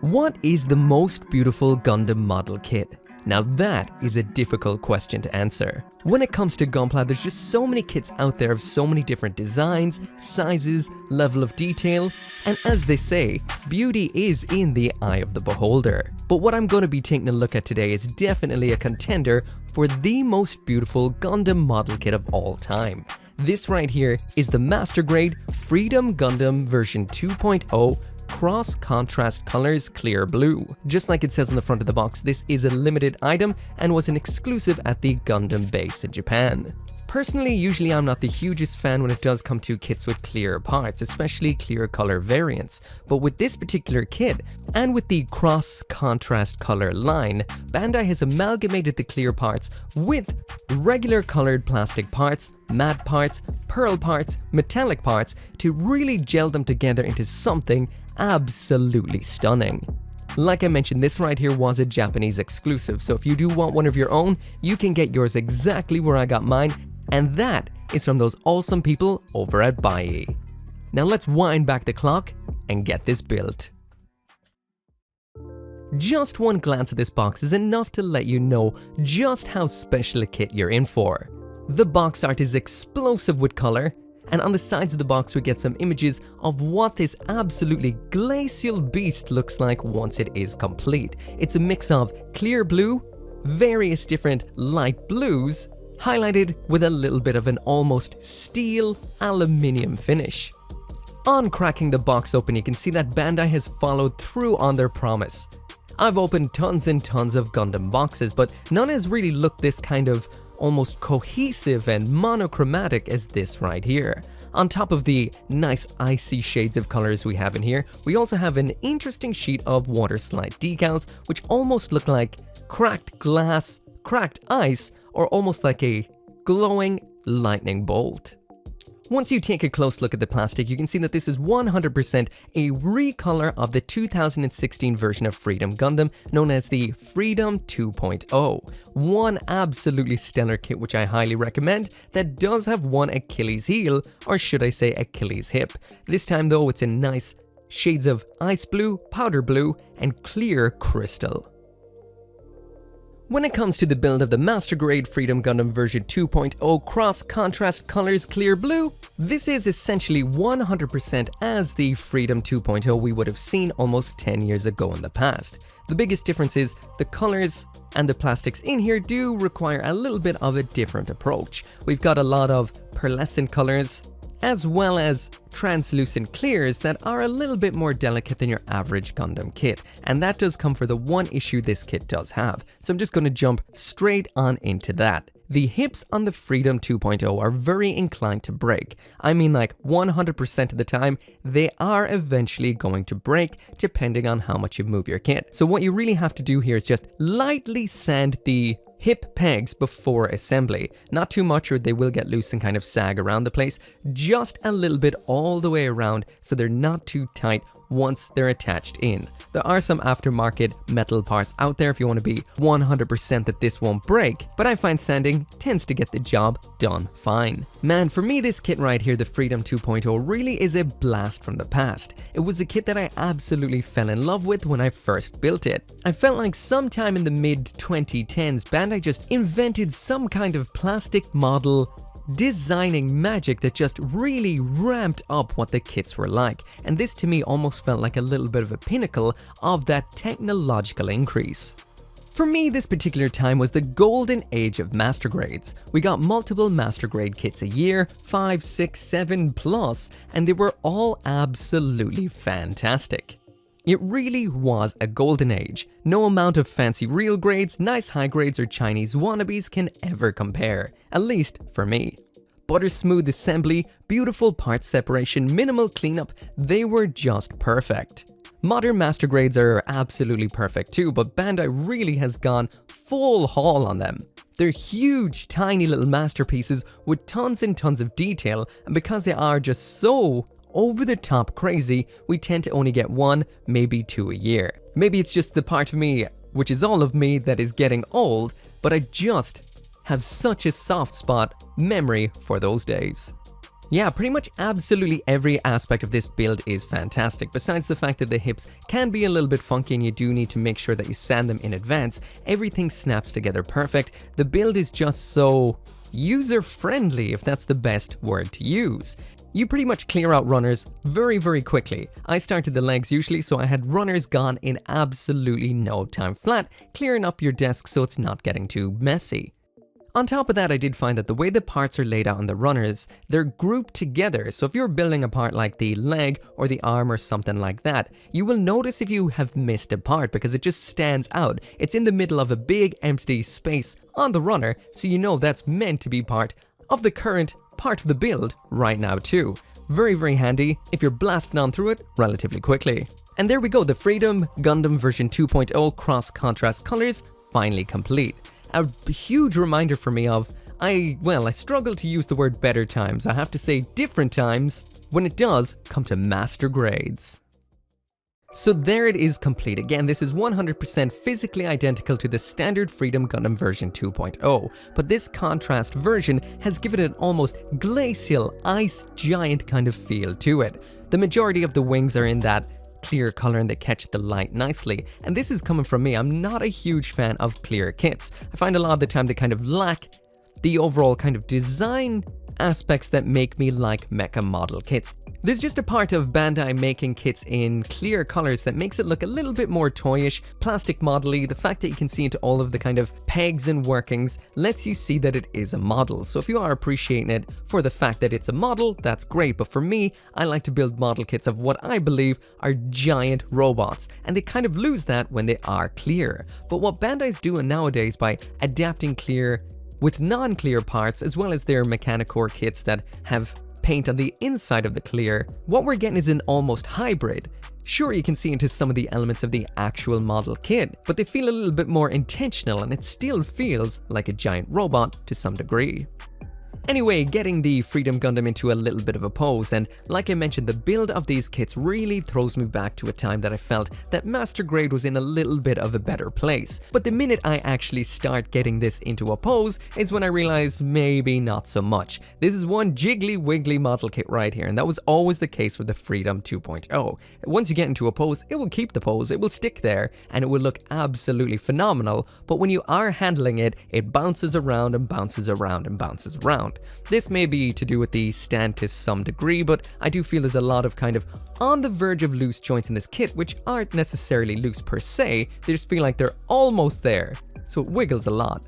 What is the most beautiful Gundam model kit? Now that is a difficult question to answer. When it comes to Gunpla, there's just so many kits out there of so many different designs, sizes, level of detail, and as they say, beauty is in the eye of the beholder. But what I'm going to be taking a look at today is definitely a contender for the most beautiful Gundam model kit of all time. This right here is the Master Grade Freedom Gundam version 2.0 cross contrast colors clear blue. Just like it says on the front of the box, this is a limited item and was an exclusive at the Gundam base in Japan. Personally, usually I'm not the hugest fan when it does come to kits with clear parts, especially clear color variants. But with this particular kit, and with the cross contrast color line, Bandai has amalgamated the clear parts with regular colored plastic parts, matte parts, pearl parts, metallic parts to really gel them together into something absolutely stunning. Like I mentioned, this right here was a Japanese exclusive, so if you do want one of your own, you can get yours exactly where I got mine, and that is from those awesome people over at Bai. Now let's wind back the clock and get this built. Just one glance at this box is enough to let you know just how special a kit you're in for. The box art is explosive with color, and on the sides of the box we get some images of what this absolutely glacial beast looks like once it is complete. It's a mix of clear blue, various different light blues, highlighted with a little bit of an almost steel aluminium finish. On cracking the box open, you can see that Bandai has followed through on their promise. I've opened tons and tons of Gundam boxes, but none has really looked this kind of almost cohesive and monochromatic as this right here. On top of the nice icy shades of colors we have in here, we also have an interesting sheet of water slide decals, which almost look like cracked glass, cracked ice, or almost like a glowing lightning bolt. Once you take a close look at the plastic, you can see that this is 100% a recolor of the 2016 version of Freedom Gundam, known as the Freedom 2.0. One absolutely stellar kit which I highly recommend that does have one Achilles heel, or should I say Achilles hip. This time though, it's in nice shades of ice blue, powder blue, and clear crystal. When it comes to the build of the Master Grade Freedom Gundam version 2.0 cross contrast colors clear blue, this is essentially 100% as the Freedom 2.0 we would have seen almost 10 years ago in the past. The biggest difference is the colors and the plastics in here do require a little bit of a different approach. We've got a lot of pearlescent colors, as well as translucent clears that are a little bit more delicate than your average Gundam kit, and that does come for the one issue this kit does have, so I'm just going to jump straight on into that. The hips on the Freedom 2.0 are very inclined to break. I mean, like 100% of the time, they are eventually going to break depending on how much you move your kit. So what you really have to do here is just lightly sand the hip pegs before assembly. Not too much or they will get loose and kind of sag around the place. Just a little bit all the way around so they're not too tight once they're attached in. There are some aftermarket metal parts out there if you want to be 100% that this won't break, but I find sanding tends to get the job done fine. Man, for me this kit right here, the Freedom 2.0, really is a blast from the past. It was a kit that I absolutely fell in love with when I first built it. I felt like sometime in the mid-2010s, Bandai just invented some kind of plastic model designing magic that just really ramped up what the kits were like, and this to me almost felt like a little bit of a pinnacle of that technological increase. For me, this particular time was the golden age of Master Grades. We got multiple Master Grade kits a year, 5, 6, 7 plus, and they were all absolutely fantastic. It really was a golden age. No amount of fancy real grades, nice high grades, or Chinese wannabes can ever compare, at least for me. Butter smooth assembly, beautiful part separation, minimal cleanup, they were just perfect. Modern Master Grades are absolutely perfect too, but Bandai really has gone full haul on them. They're huge, tiny little masterpieces with tons and tons of detail, and because they are just so over the top crazy, we tend to only get one, maybe two a year. Maybe it's just the part of me, which is all of me, that is getting old, but I just have such a soft spot memory for those days. Yeah, pretty much absolutely every aspect of this build is fantastic. Besides the fact that the hips can be a little bit funky and you do need to make sure that you sand them in advance, everything snaps together perfect. The build is just so user-friendly, if that's the best word to use. You pretty much clear out runners very, very quickly. I started the legs usually, so I had runners gone in absolutely no time flat, clearing up your desk so it's not getting too messy. On top of that, I did find that the way the parts are laid out on the runners, they're grouped together. So if you're building a part like the leg or the arm or something like that, you will notice if you have missed a part because it just stands out. It's in the middle of a big empty space on the runner, so you know that's meant to be part of the current part of the build right now too. Very, very handy if you're blasting on through it relatively quickly. And there we go, the Freedom Gundam version 2.0 cross-contrast colors finally complete. A huge reminder for me of, I struggle to use the word better times. I have to say different times when it does come to master grades. So there it is complete. Again, this is 100% physically identical to the standard Freedom Gundam version 2.0, but this contrast version has given it an almost glacial ice giant kind of feel to it. The majority of the wings are in that clear color and they catch the light nicely, and this is coming from me. I'm not a huge fan of clear kits. I find a lot of the time they kind of lack the overall kind of design aspects that make me like Mecha model kits. There's just a part of Bandai making kits in clear colors that makes it look a little bit more toyish, plastic model-y. The fact that you can see into all of the kind of pegs and workings lets you see that it is a model. So if you are appreciating it for the fact that it's a model, that's great. But for me, I like to build model kits of what I believe are giant robots, and they kind of lose that when they are clear. But what Bandai's doing nowadays by adapting clear with non-clear parts, as well as their Mechanicore kits that have paint on the inside of the clear, what we're getting is an almost hybrid. Sure, you can see into some of the elements of the actual model kit, but they feel a little bit more intentional and it still feels like a giant robot to some degree. Anyway, getting the Freedom Gundam into a little bit of a pose, and like I mentioned, the build of these kits really throws me back to a time that I felt that Master Grade was in a little bit of a better place. But the minute I actually start getting this into a pose is when I realize maybe not so much. This is one jiggly wiggly model kit right here, and that was always the case with the Freedom 2.0. Once you get into a pose, it will keep the pose, it will stick there, and it will look absolutely phenomenal, but when you are handling it, it bounces around and bounces around and bounces around. This may be to do with the stand to some degree, but I do feel there's a lot of kind of on the verge of loose joints in this kit, which aren't necessarily loose per se, they just feel like they're almost there, so it wiggles a lot.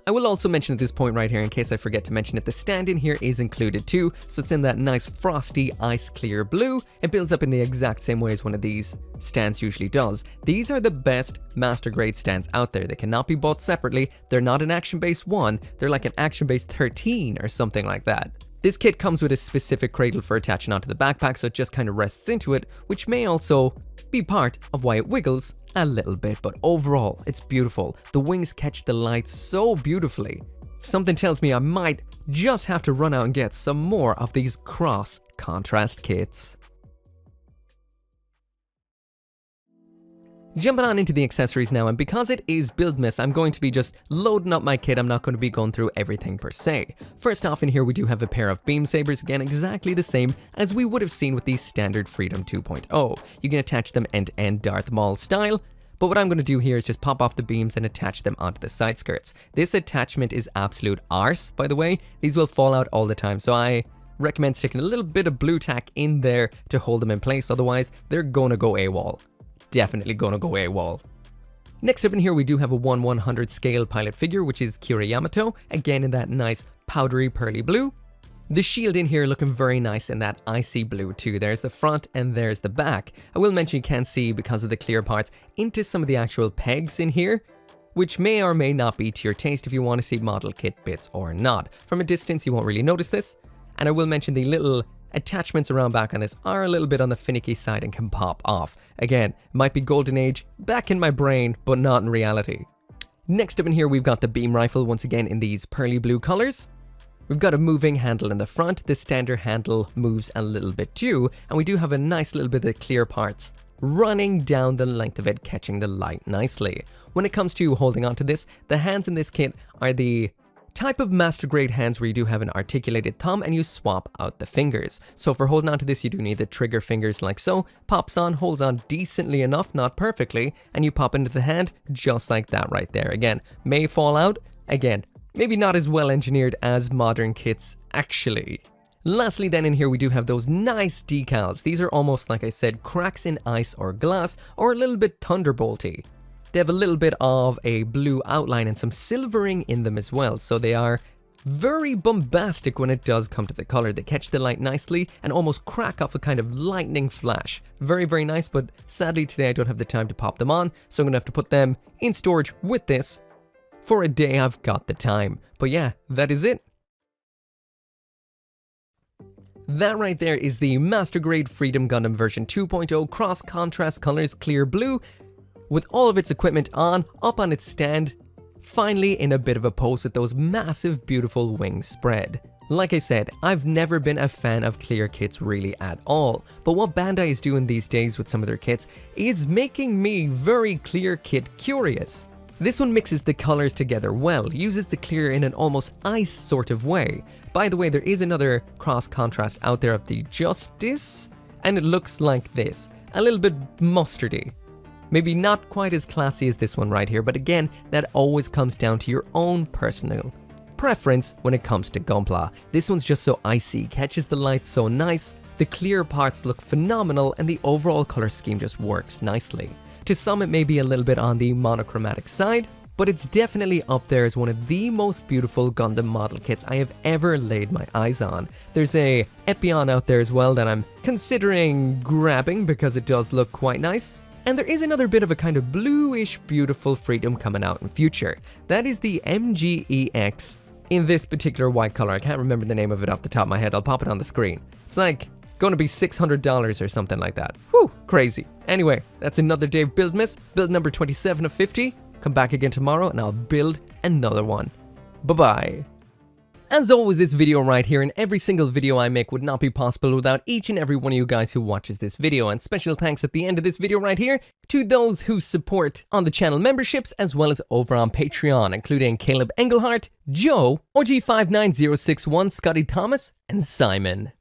I will also mention at this point right here, in case I forget to mention it, the stand in here is included too, so it's in that nice frosty ice clear blue. It builds up in the exact same way as one of these stands usually does. These are the best master grade stands out there. They cannot be bought separately. They're not an action base 1, they're like an action base 13 or something like that. This kit comes with a specific cradle for attaching onto the backpack, so it just kind of rests into it, which may also be part of why it wiggles a little bit, but overall, it's beautiful. The wings catch the light so beautifully. Something tells me I might just have to run out and get some more of these cross-contrast kits. Jumping on into the accessories now, and because it is Buildmas, I'm going to be just loading up my kit. I'm not going to be going through everything per se. First off, in here we do have a pair of beam sabers, again exactly the same as we would have seen with the standard Freedom 2.0. You can attach them end-to-end Darth Maul style, but what I'm going to do here is just pop off the beams and attach them onto the side skirts. This attachment is absolute arse, by the way. These will fall out all the time, so I recommend sticking a little bit of blue tack in there to hold them in place, otherwise they're gonna go AWOL. Definitely gonna go AWOL. Next up in here we do have a 1/100 scale pilot figure, which is Kira Yamato, again in that nice powdery pearly blue. The shield in here looking very nice in that icy blue too. There's the front and there's the back. I will mention you can see, because of the clear parts, into some of the actual pegs in here, which may or may not be to your taste if you want to see model kit bits or not. From a distance you won't really notice this, and I will mention the little attachments around back on this are a little bit on the finicky side and can pop off. Again, might be golden age back in my brain, but not in reality. Next up in here we've got the beam rifle, once again in these pearly blue colors. We've got a moving handle in the front. The standard handle moves a little bit too, and we do have a nice little bit of clear parts running down the length of it, catching the light nicely. When it comes to holding onto this, the hands in this kit are the type of master grade hands where you do have an articulated thumb and you swap out the fingers. So for holding on to this, you do need the trigger fingers like so. Pops on, holds on decently enough, not perfectly, and you pop into the hand just like that right there. Again, may fall out. Again, maybe not as well engineered as modern kits actually. Lastly then, in here we do have those nice decals. These are almost, like I said, cracks in ice or glass, or a little bit thunderbolty. They have a little bit of a blue outline and some silvering in them as well, so they are very bombastic when it does come to the color. They catch the light nicely and almost crack off a kind of lightning flash. Very, very nice, but sadly today I don't have the time to pop them on, so I'm gonna have to put them in storage with this. For a day I've got the time. But yeah, that is it. That right there is the Master Grade Freedom Gundam version 2.0 cross contrast colors clear blue, with all of its equipment on, up on its stand, finally in a bit of a pose with those massive beautiful wings spread. Like I said, I've never been a fan of clear kits really at all, but what Bandai is doing these days with some of their kits is making me very clear kit curious. This one mixes the colors together well, uses the clear in an almost ice sort of way. By the way, there is another cross contrast out there of the Justice, and it looks like this, a little bit mustardy. Maybe not quite as classy as this one right here, but again, that always comes down to your own personal preference when it comes to Gunpla. This one's just so icy, catches the light so nice, the clear parts look phenomenal, and the overall color scheme just works nicely. To some it may be a little bit on the monochromatic side, but it's definitely up there as one of the most beautiful Gundam model kits I have ever laid my eyes on. There's a Epion out there as well that I'm considering grabbing because it does look quite nice. And there is another bit of a kind of bluish beautiful Freedom coming out in future. That is the MGEX in this particular white color. I can't remember the name of it off the top of my head. I'll pop it on the screen. It's like going to be $600 or something like that. Whew, crazy. Anyway, that's another day of Buildmas, build number 27 of 50. Come back again tomorrow and I'll build another one. Bye-bye. As always, this video right here and every single video I make would not be possible without each and every one of you guys who watches this video. And special thanks at the end of this video right here to those who support on the channel memberships as well as over on Patreon, including Caleb Engelhart, Joe, OG59061, Scotty Thomas, and Simon.